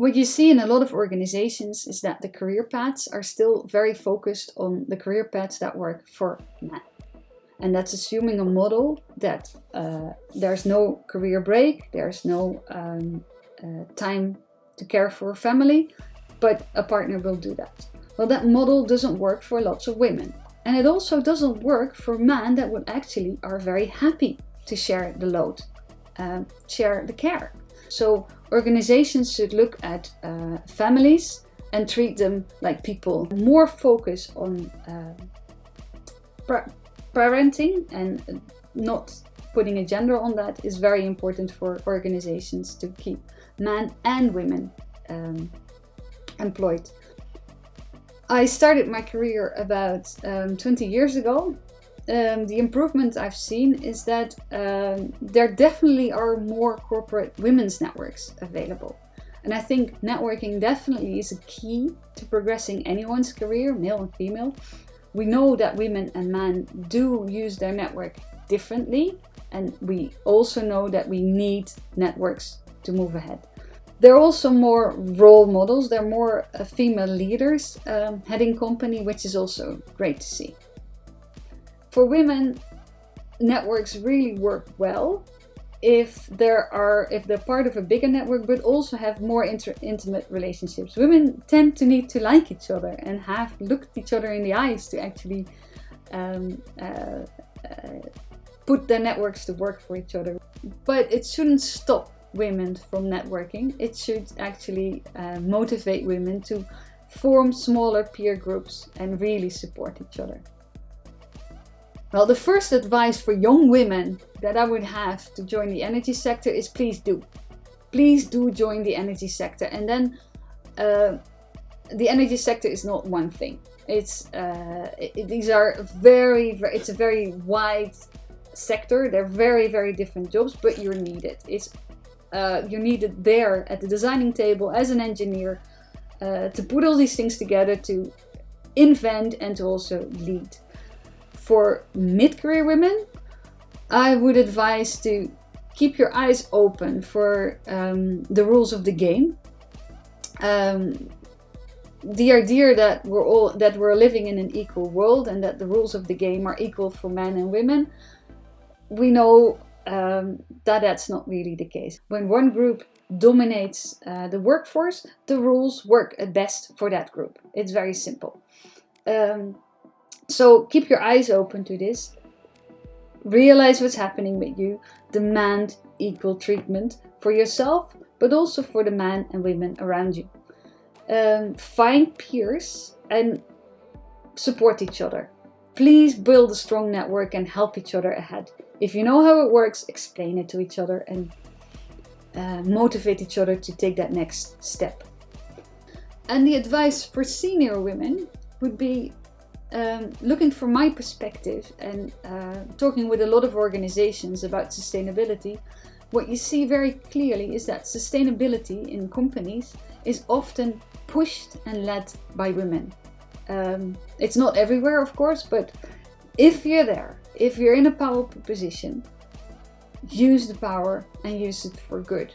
What you see in a lot of organizations is that the career paths are still very focused on the career paths that work for men. And that's assuming a model that there's no career break, there's no time to care for a family, but a partner will do that. Well, that model doesn't work for lots of women. And it also doesn't work for men that would actually are very happy to share the load, share the care. So organizations should look at families and treat them like people. More focus on parenting and not putting a gender on that is very important for organizations to keep men and women employed. I started my career about 20 years ago. The improvement I've seen is that there definitely are more corporate women's networks available. And I think networking definitely is a key to progressing anyone's career, male and female. We know that women and men do use their network differently, and we also know that we need networks to move ahead. There are also more role models, there are more female leaders heading company, which is also great to see. For women, networks really work well if they're part of a bigger network, but also have more intimate relationships. Women tend to need to like each other and have looked each other in the eyes to actually put their networks to work for each other. But it shouldn't stop women from networking. It should actually motivate women to form smaller peer groups and really support each other. Well, the first advice for young women that I would have to join the energy sector is please do. Please do join the energy sector. And then the energy sector is not one thing. It's a very wide sector. They're very, very different jobs, but you're needed. You're needed there at the designing table as an engineer to put all these things together, to invent and to also lead. For mid-career women, I would advise to keep your eyes open for the rules of the game. The idea that we're living in an equal world and that the rules of the game are equal for men and women, we know that's not really the case. When one group dominates the workforce, the rules work at best for that group. It's very simple. So keep your eyes open to this. Realize what's happening with you. Demand equal treatment for yourself, but also for the men and women around you. Find peers and support each other. Please build a strong network and help each other ahead. If you know how it works, explain it to each other and motivate each other to take that next step. And the advice for senior women would be looking from my perspective and talking with a lot of organizations about sustainability. What you see very clearly is that sustainability in companies is often pushed and led by women. It's not everywhere, of course, but if you're there, if you're in a powerful position, use the power and use it for good.